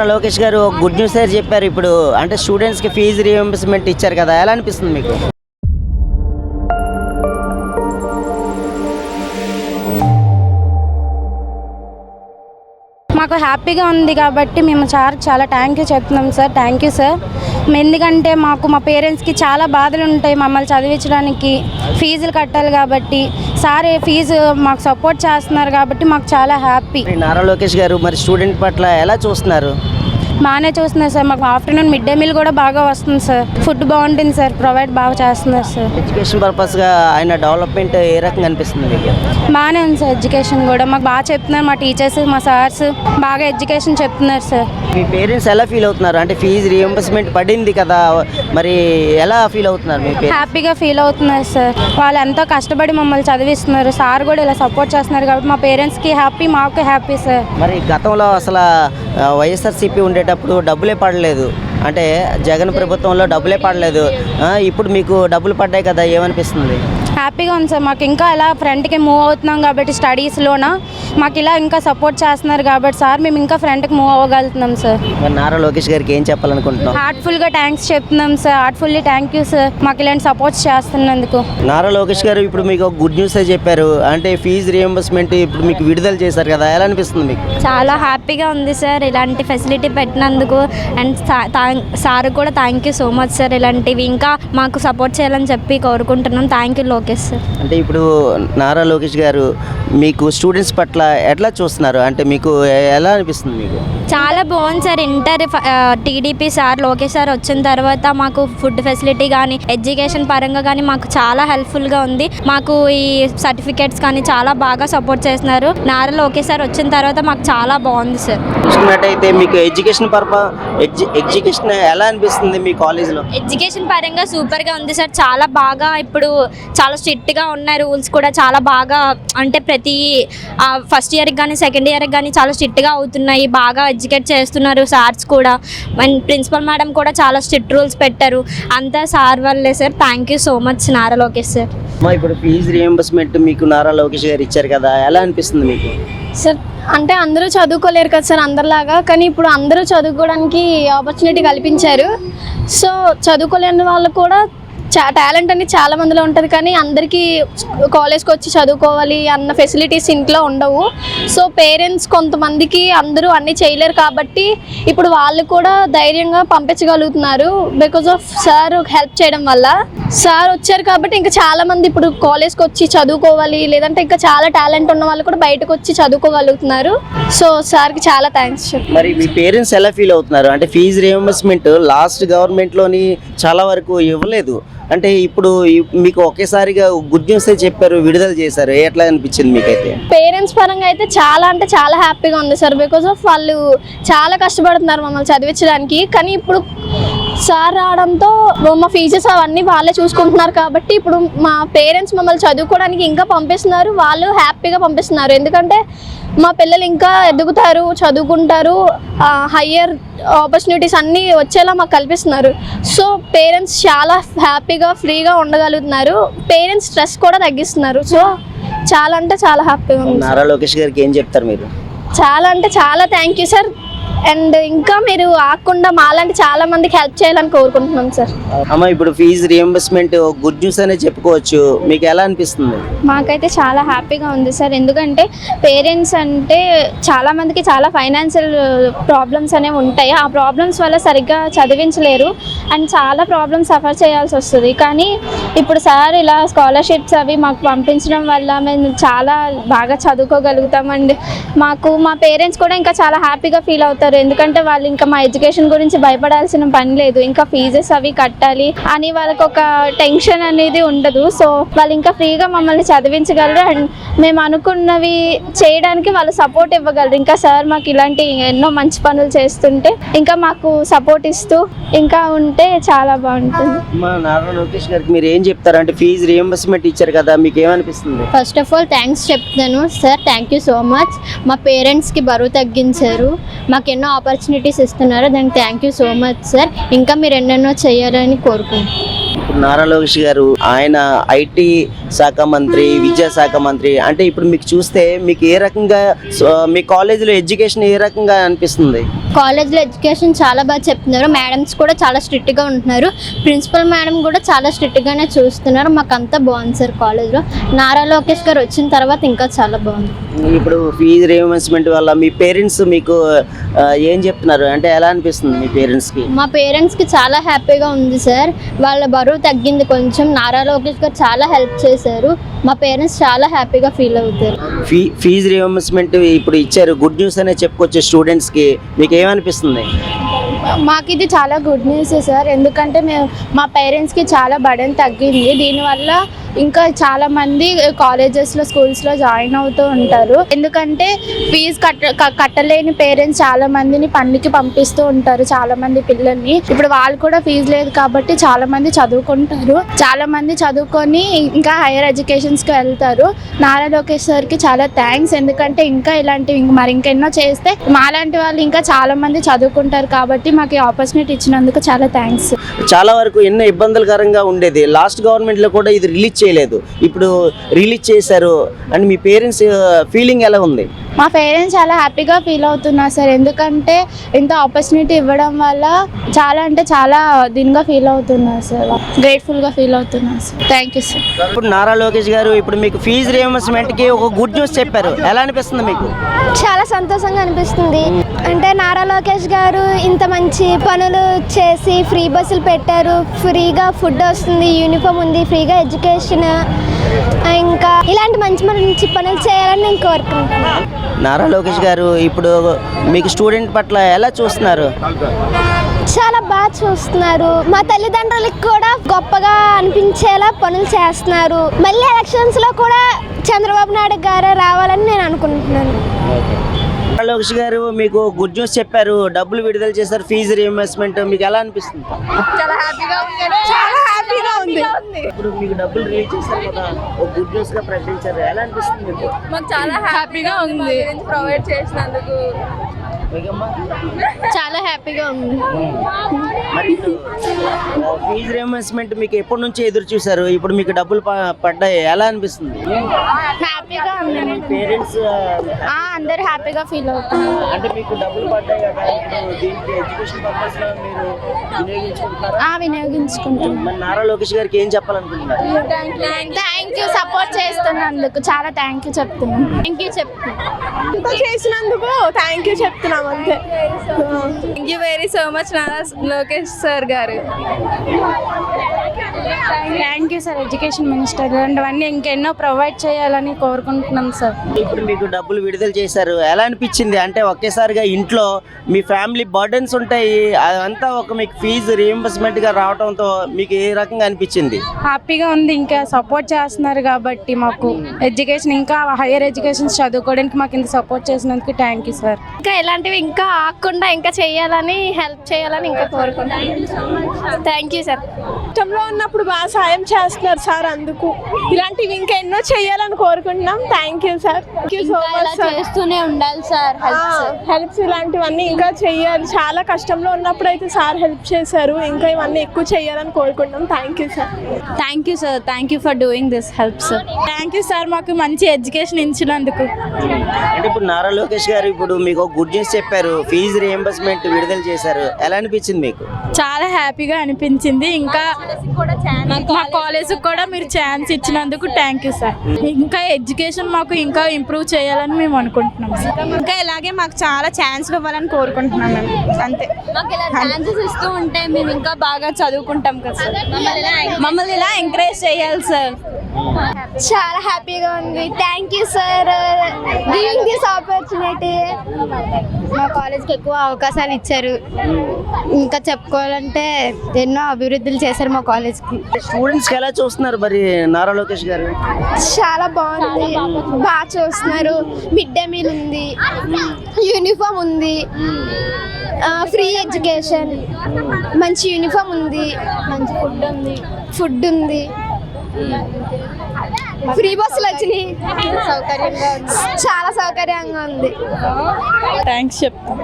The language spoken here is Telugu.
లోకేష్ గారు గుడ్ న్యూస్ అయితే చెప్పారు. ఇప్పుడు అంటే స్టూడెంట్స్కి ఫీజు రీఎంబర్స్మెంట్ ఇచ్చారు కదా, ఎలా అనిపిస్తుంది మీకు? మాకు హ్యాపీగా ఉంది కాబట్టి మేము చాలా థ్యాంక్ యూ చెప్తున్నాం సార్. Thank you sir. ఎందుకంటే మా పేరెంట్స్కి చాలా బాధలు ఉంటాయి, మమ్మల్ని చదివించడానికి ఫీజులు కట్టాలి కాబట్టి సార్ ఫీజు మాకు సపోర్ట్ చేస్తున్నారు కాబట్టి మాకు చాలా హ్యాపీ. నారా లోకేష్ గారు మరి స్టూడెంట్ పట్ల ఎలా చూస్తున్నారు? బాగానే చూస్తున్నారు సార్. మాకు ఆఫ్టర్నూన్ మిడ్ డే మీల్ కూడా బాగా వస్తుంది సార్. ఫుడ్ బాగుంటుంది సార్, ప్రొవైడ్ బాగా చేస్తున్నారు సార్. ఎడ్యుకేషన్ పర్పస్గా ఆయన డెవలప్మెంట్ ఏ రకంగా అనిపిస్తుంది మీకు? బాగానే ఉంది సార్. ఎడ్యుకేషన్ కూడా మాకు బాగా చెప్తున్నారు, మా టీచర్స్ మా సార్స్ బాగా ఎడ్యుకేషన్ చెప్తున్నారు సార్. మీ పేరెంట్స్ ఎలా ఫీల్ అవుతున్నారు? అంటే ఫీజు రీఎంబర్స్మెంట్ పడింది కదా, మరి ఎలా ఫీల్ అవుతున్నారు? మీ పేరెంట్స్ హ్యాపీగా ఫీల్ అవుతున్నారు సార్. వాళ్ళు ఎంతో కష్టపడి మమ్మల్ని చదివిస్తున్నారు, సార్ కూడా ఇలా సపోర్ట్ చేస్తున్నారు కాబట్టి మా పేరెంట్స్కి హ్యాపీ, మాకు హ్యాపీ సార్. మరి గతంలో అసలు వైఎస్ఆర్సీపీ ఉండేటప్పుడు డబ్బులే పడలేదు, అంటే జగన్ ప్రభుత్వంలో డబ్బులే పడలేదు. ఇప్పుడు మీకు డబ్బులు పడ్డాయి కదా, ఏమనిపిస్తుంది? హ్యాపీగా ఉంది సార్. మాకు ఇంకా ఇలా ఫ్రంట్కి మూవ్ అవుతున్నాం కాబట్టి స్టడీస్లోన మాకు ఇలా ఇంకా సపోర్ట్ చేస్తున్నారు కాబట్టి సార్ మేము ఇంకా ఫ్రంట్కి మూవ్ అవ్వగలుగుతున్నాం సార్. మరి నారా లోకేష్ గారికి ఏం చెప్పాలనుకుంటున్నాం? హార్ట్ఫుల్గా థ్యాంక్స్ చెప్తున్నాం sir. Heartfully thank you sir, మాకు ఇలాంటి సపోర్ట్స్ చేస్తున్నందుకు. నారా లోకేష్ గారు ఇప్పుడు మీకు గుడ్ న్యూస్ చెప్పారు, అంటే ఫీజు రీఎంబర్స్మెంట్ ఇప్పుడు మీకు విడుదల చేశారు కదా, ఎలా అనిపిస్తుంది మీకు? చాలా హ్యాపీగా ఉంది సార్ ఇలాంటి ఫెసిలిటీ పెట్టినందుకు. అండ్ సార్ కూడా thank you so much sir. ఇలాంటివి ఇంకా మాకు సపోర్ట్ చేయాలని చెప్పి కోరుకుంటున్నాం. Thank you Lokesh sir. అంటే ఇప్పుడు నారా లోకేష్ గారు మీకు స్టూడెంట్స్ పట్ల ఎట్లా చూస్తున్నారు? అంటే మీకు ఎలా అనిపిస్తుంది మీకు? చాలా బాగుంది sir. Inter TDP sir Lokesh sir వచ్చిన తర్వాత మాకు ఫుడ్ ఫెసిలిటీ కానీ ఎడ్యుకేషన్ పరంగా కానీ మాకు చాలా హెల్ప్ఫుల్గా ఉంది. మాకు ఈ సర్టిఫికేట్స్ కానీ చాలా బాగా సపోర్ట్ చేస్తున్నారు. నారా లోకేష్ సార్ వచ్చిన తర్వాత మాకు చాలా బాగుంది సార్. చూసుకున్నట్టయితే మీకు ఎడ్యుకేషన్ ఎలా అనిపిస్తుంది మీ కాలేజ్లో? ఎడ్యుకేషన్ పరంగా సూపర్గా ఉంది సార్. చాలా బాగా ఇప్పుడు చాలా స్ట్రిక్ట్గా ఉన్నాయి రూల్స్ కూడా. చాలా బాగా అంటే ప్రతి ఫస్ట్ ఇయర్కి కానీ సెకండ్ ఇయర్కి కానీ చాలా స్ట్రిక్ట్గా అవుతున్నాయి. బాగా ఎడ్యుకేట్ చేస్తున్నారు సార్స్ కూడా. అండ్ ప్రిన్సిపల్ మేడం కూడా చాలా స్ట్రిక్ట్ రూల్స్ పెట్టారు. అంతా సార్ వల్లే sir. Thank you so much Nara Lokesh sir. ఇప్పుడు ఫీజు రీఎంబర్స్మెంట్ మీకు నారా లోకేష్ గారు ఇచ్చారు కదా, ఎలా అనిపిస్తుంది మీకు? సార్ అంటే అందరూ చదువుకోలేరు కదా సార్ అందరిలాగా, కానీ ఇప్పుడు అందరూ చదువుకోవడానికి ఆపర్చునిటీ కల్పించారు. సో చదువుకోలేని వాళ్ళు కూడా టాలెంట్ అనేది చాలా మందిలో ఉంటుంది, కానీ అందరికీ కాలేజ్కి వచ్చి చదువుకోవాలి అన్న ఫెసిలిటీస్ ఇంట్లో ఉండవు. సో పేరెంట్స్ కొంతమందికి అందరూ అన్నీ చేయలేరు కాబట్టి ఇప్పుడు వాళ్ళు కూడా ధైర్యంగా పంపించగలుగుతున్నారు బికాజ్ ఆఫ్ సార్ హెల్ప్ చేయడం వల్ల. సార్ వచ్చారు కాబట్టి ఇంకా చాలామంది ఇప్పుడు కాలేజ్కి వచ్చి చదువుకోవాలి, లేదంటే ఇంకా చాలా టాలెంట్ ఉన్న వాళ్ళు కూడా బయటకు వచ్చి చదువుకోగలుగుతున్నారు. సో సార్కి చాలా థ్యాంక్స్. మరి మీ పేరెంట్స్ ఎలా ఫీల్ అవుతున్నారు? అంటే ఫీజు రీఎంబర్స్మెంట్ లాస్ట్ గవర్నమెంట్లోని చాలా వరకు ఇవ్వలేదు, అంటే ఇప్పుడు మీకు ఒకేసారిగా గుడ్ న్యూస్ చెప్పారు, విడుదల చేశారు, ఎట్లా అనిపించింది మీకైతే? పేరెంట్స్ పరంగా అయితే చాలా అంటే చాలా హ్యాపీగా ఉంది సార్. బికాజ్ ఆఫ్ వాళ్ళు చాలా కష్టపడుతున్నారు మమ్మల్ని చదివించడానికి, కానీ ఇప్పుడు సార్ రావడంతో మా ఫీజెస్ అవన్నీ వాళ్ళే చూసుకుంటున్నారు కాబట్టి ఇప్పుడు మా పేరెంట్స్ మమ్మల్ని చదువుకోవడానికి ఇంకా పంపిస్తున్నారు. వాళ్ళు హ్యాపీగా పంపిస్తున్నారు, ఎందుకంటే మా పిల్లలు ఇంకా ఎదుగుతారు, చదువుకుంటారు, హయ్యర్ ఆపర్చునిటీస్ అన్నీ వచ్చేలా మాకు కల్పిస్తున్నారు. సో పేరెంట్స్ చాలా హ్యాపీగా ఫ్రీగా ఉండగలుగుతున్నారు. పేరెంట్స్ స్ట్రెస్ కూడా తగ్గిస్తున్నారు. సో చాలా అంటే చాలా హ్యాపీగా ఉంది. నారా లోకేష్ గారికి ఏం చెప్తారు మీరు? చాలా అంటే చాలా థ్యాంక్ యూ సార్. అండ్ ఇంకా మీరు ఆకుండా మాలాంటి చాలా మందికి హెల్ప్ చేయాలని కోరుకుంటున్నాం సార్. అమ్మ ఇప్పుడు ఫీజు రీఎంబర్స్మెంట్ గుడ్ న్యూస్ అనే చెప్పుకోవచ్చు, మీకు ఎలా అనిపిస్తుంది? మాకైతే చాలా హ్యాపీగా ఉంది సార్. ఎందుకంటే పేరెంట్స్ అంటే చాలా మందికి చాలా ఫైనాన్షియల్ ప్రాబ్లమ్స్ అనేవి ఉంటాయి. ఆ ప్రాబ్లమ్స్ వల్ల సరిగ్గా చదివించలేరు అండ్ చాలా ప్రాబ్లమ్స్ సఫర్ చేయాల్సి వస్తుంది. కానీ ఇప్పుడు సార్ ఇలా స్కాలర్షిప్స్ అవి మాకు పంపించడం వల్ల మేము చాలా బాగా చదువుకోగలుగుతాం. అండ్ మా పేరెంట్స్ కూడా ఇంకా చాలా హ్యాపీగా ఫీల్ అవుతారు, ఎందుకంటే వాళ్ళు ఇంకా మా ఎడ్యుకేషన్ గురించి భయపడాల్సిన పని లేదు. ఇంకా ఫీజెస్ అవి కట్టాలి అని వాళ్ళకి ఒక టెన్షన్ అనేది ఉండదు. సో వాళ్ళు ఇంకా ఫ్రీగా మమ్మల్ని చదివించగలరు అండ్ మేము అనుకున్నవి చేయడానికి వాళ్ళు సపోర్ట్ ఇవ్వగలరు. ఇంకా సార్ మాకు ఇలాంటి ఎన్నో మంచి పనులు చేస్తుంటే ఇంకా మాకు సపోర్ట్ ఇస్తూ ఇంకా ఉంటే చాలా బాగుంటుంది. నారా లోకేష్ గారికి మీరు ఏం చెప్తారు? అంటే ఫీజు రీఎంబర్స్మెంట్ ఇచ్చారు కదా, మీకు ఏమనిపిస్తుంది? ఫస్ట్ ఆఫ్ ఆల్ థ్యాంక్స్ చెప్తాను sir. Thank you so much. మా పేరెంట్స్కి బరువు తగ్గించారు, మాకు ఎన్నో ఆపర్చునిటీస్ ఇస్తున్నారు, దానికి thank you so much sir. ఇంకా మీరు ఎన్నెన్నో చేయాలని కోరుకుంటున్నాను. ఇప్పుడు నారా లోకేష్ గారు ఆయన ఐటీ శాఖ మంత్రి, విద్యాశాఖ మంత్రి, అంటే ఇప్పుడు మీకు చూస్తే మీకు ఏ రకంగా మీ కాలేజీలో ఎడ్యుకేషన్ ఏ రకంగా అనిపిస్తుంది? కాలేజ్లో ఎడ్యుకేషన్ చాలా బాగా చెప్తున్నారు. మేడమ్స్ కూడా చాలా స్ట్రిక్ట్గా ఉంటున్నారు. ప్రిన్సిపల్ మేడం కూడా చాలా స్ట్రిక్ట్గానే చూస్తున్నారు. మాకు అంతా బాగుంది సార్ కాలేజ్లో. నారా లోకేష్ గారు వచ్చిన తర్వాత ఇంకా చాలా బాగుంది. ఇప్పుడు ఫీజు రియంబర్స్మెంట్ వల్ల మీ పేరెంట్స్ మీకు ఏం చెప్తున్నారు, అంటే ఎలా అనిపిస్తుంది మీ పేరెంట్స్కి? మా పేరెంట్స్కి చాలా హ్యాపీగా ఉంది సార్. వాళ్ళ బరువు తగ్గింది కొంచెం. నారా లోకేష్ గారు చాలా హెల్ప్ చేశారు. మా పేరెంట్స్ చాలా హ్యాపీగా ఫీల్ అవుతారు. ఫీజు రియంబర్స్మెంట్ ఇప్పుడు ఇచ్చారు, గుడ్ న్యూస్ అనే చెప్పుకోవచ్చు స్టూడెంట్స్కి. మీకు ఏమనిపిస్తుంది? మాకు ఇది చాలా గుడ్ న్యూస్ సార్. ఎందుకంటే మా పేరెంట్స్కి చాలా బర్డెన్ తగ్గింది. దీనివల్ల ఇంకా చాలామంది కాలేజెస్లో, స్కూల్స్లో జాయిన్ అవుతూ ఉంటారు. ఎందుకంటే ఫీజు కట్టలేని పేరెంట్స్ చాలా మందిని పనికి పంపిస్తూ ఉంటారు, చాలా మంది పిల్లల్ని. ఇప్పుడు వాళ్ళు కూడా ఫీజు లేదు కాబట్టి చాలా మంది చదువుకుంటారు. చాలా మంది చదువుకొని ఇంకా హైయర్ ఎడ్యుకేషన్స్కి వెళ్తారు. నారా లోకేష్ సార్కి చాలా థ్యాంక్స్. ఎందుకంటే ఇంకా ఇలాంటివి మరి ఇంకెన్నో చేస్తే మాలాంటి వాళ్ళు ఇంకా చాలా మంది చదువుకుంటారు. కాబట్టి మాకు ఈ ఆపర్చునిటీ ఇచ్చినందుకు చాలా థ్యాంక్స్. చాలా వరకు ఎన్నో ఇబ్బందులకరంగా ఉండేది. లాస్ట్ గవర్నమెంట్లో కూడా ఇది రిలీజ్ చేయలేదు, ఇప్పుడు రిలీజ్ చేశారు. అండ్ మీ పేరెంట్స్ ఫీలింగ్ ఎలా ఉంది? మా పేరెంట్స్ చాలా హ్యాపీగా ఫీల్ అవుతున్నారు సార్. ఎందుకంటే ఇంత ఆపర్చునిటీ ఇవ్వడం వల్ల చాలా అంటే చాలా దీనిగా ఫీల్ అవుతున్నారు సార్. గ్రేట్ఫుల్గా ఫీల్ అవుతున్నారు సార్. Thank you sir. ఇప్పుడు నారా లోకేష్ గారు ఇప్పుడు మీకు ఫీజు రియంబర్స్మెంట్కి ఒక గుడ్ న్యూస్ చెప్పారు, ఎలా అనిపిస్తుంది మీకు? చాలా సంతోషంగా అనిపిస్తుంది. అంటే నారా లోకేష్ గారు ఇంత మంచి పనులు చేసి ఫ్రీ బస్సులు పెట్టారు, ఫ్రీగా ఫుడ్ వస్తుంది, యూనిఫామ్ ఉంది, ఫ్రీగా ఎడ్యుకేషన్, ఇంకా ఇలాంటి మంచి మంచి పనులు చేయాలని నేను కోరుకుంటున్నాను. నారా లోకేష్ గారు ఇప్పుడు మీకు స్టూడెంట్ పట్ల ఎలా చూస్తున్నారు? చాలా బాగా చూస్తున్నారు. మా తల్లిదండ్రులకు కూడా గొప్పగా అనిపించేలా పనులు చేస్తున్నారు. మళ్ళీ ఎలక్షన్స్లో కూడా చంద్రబాబు నాయుడు గారే రావాలని నేను అనుకుంటున్నాను. నారా లోకేష్ గారు మీకు గుడ్ న్యూస్ చెప్పారు, డబ్బులు విడుదల చేశారు, ఫీజు రియంబర్స్మెంట్, మీకు ఎలా అనిపిస్తుంది? చాలా హ్యాపీగా ఉంది. ఇప్పుడు మీకు డబ్బులు రిలీజ్ చేశారు కదా, ఒక గుడ్ న్యూస్ గా ప్రకటించారు, ఎలా అనిపిస్తుంది మీకు? మాకు చాలా హ్యాపీగా ఉంది ప్రొవైడ్ చేసినందుకు. మీకమ్మా? చాలా హ్యాపీగా ఉంది. మరి ఫీజు రియంబర్స్మెంట్ మీకు ఎప్పటి నుంచి ఎదురు చూసారు, ఇప్పుడు మీకు డబ్బులు పడ్డాయి, ఎలా అనిపిస్తుంది? హ్యాపీగా ఉంది. మీ పేరెంట్స్ అందరు హ్యాపీగా ఫీల్ అవుతున్నారు. అంటే మీకు డబ్బులు పడ్డాయి కదా, ఇప్పుడు దీనికి ఎడ్యుకేషన్ పర్పస్ లో మీరు వినియోగించుకుంటున్నారా? వినియోగించుకుంటున్నాం. మరి నారా లోకేష్ గారికి ఏం చెప్పాలనుకుంటున్నారు? థ్యాంక్ యూ, సపోర్ట్ చేస్తున్నందుకు చాలా థ్యాంక్ యూ చెప్తున్నాం. థ్యాంక్ యూ చెప్తున్నాం. చేసినందుకు థ్యాంక్ యూ చెప్తున్నాం అంతే. Thank you very so much Nara Lokesh sir గారు. Thank you sir. Education minister ఇలాంటివన్నీ ఇంకెన్నో ప్రొవైడ్ చేయాలని కోరుకుంటున్నాం సార్. ఇప్పుడు మీకు డబ్బులు విడుదల చేశారు, ఎలా అనిపించింది? అంటే ఒకేసారిగా ఇంట్లో మీ ఫ్యామిలీ బర్డెన్స్ ఉంటాయి, అదంతా ఒక మీకు ఫీజు రియంబర్స్మెంట్ గా రావడంతో మీకు ఏ రకంగా అనిపించింది? హ్యాపీగా ఉంది. ఇంకా సపోర్ట్ చేస్తున్నారు కాబట్టి మాకు ఎడ్యుకేషన్, ఇంకా హైయర్ ఎడ్యుకేషన్ చదువుకోవడానికి మాకు ఇంత సపోర్ట్ చేసినందుకు థ్యాంక్ యూ సార్. ఇంకా ఇలాంటివి ఇంకా ఆగకుండా ఇంకా చేయాలని, హెల్ప్ చేయాలని ఇంకా కోరుకుంటున్నాను. Thank you sir. కష్టంలో ఉన్నప్పుడు బాగా సాయం చేస్తున్నారు సార్, అందుకు ఇలాంటివి ఇంకా ఎన్నో చేయాలని కోరుకుంటున్నాం. Thank you sir. Thank you so much sir. చేస్తూనే ఉండాలి సార్. హెల్ప్స్ ఇలాంటివన్నీ ఇంకా చెయ్యాలి. చాలా కష్టంలో ఉన్నప్పుడు అయితే సార్ హెల్ప్ చేశారు, ఇంకా ఇవన్నీ ఎక్కువ చేయాలని కోరుకుంటున్నాం. Thank you sir. Thank you sir. Thank you for doing this help sir. Thank you sir, మాకు మంచి ఎడ్యుకేషన్ ఇచ్చినందుకు. అంటే ఇప్పుడు నారా లోకేష్ గారు ఇప్పుడు మీకు గుడ్ న్యూస్ చెప్పారు, ఫీజు రియంబర్స్మెంట్ విడుదల చేశారు, ఎలా అనిపించింది మీకు? చాలా హ్యాపీగా అనిపించింది. ఇంకా మా కాలేజ్కి కూడా మీరు ఛాన్స్ ఇచ్చినందుకు థ్యాంక్ యూ సార్. ఇంకా ఎడ్యుకేషన్ మాకు ఇంకా ఇంప్రూవ్ చేయాలని మేము అనుకుంటున్నాం సార్. ఇంకా ఇలాగే మాకు చాలా ఛాన్స్లు ఇవ్వాలని కోరుకుంటున్నాం మేము, అంతే. మాకు ఇలా ఛాన్సెస్ ఇస్తూ ఉంటే మేము ఇంకా బాగా చదువుకుంటాం కదా సార్. మమ్మల్ని ఇలా ఎంకరేజ్ చేయాలి సార్. చాలా హ్యాపీగా ఉంది. Thank you sir giving this opportunity. మా కాలేజ్కి ఎక్కువ అవకాశాలు ఇచ్చారు. ఇంకా చెప్పుకోవాలంటే ఎన్నో అభివృద్ధులు చేశారు మా కాలేజ్కి. స్టూడెంట్స్ ఎలా చూస్తున్నారు మరి నారా లోకేష్ గారు? చాలా బాగుంది, బాగా చూస్తున్నారు. మిడ్ డే మీల్ ఉంది, యూనిఫామ్ ఉంది, ఫ్రీ ఎడ్యుకేషన్, మంచి యూనిఫామ్ ఉంది, మంచి ఫుడ్ ఉంది, ఫ్రీ బస్సులు వచ్చినాయి, సౌకర్యంగా చాలా సౌకర్యంగా ఉంది. థ్యాంక్స్ చెప్తాం.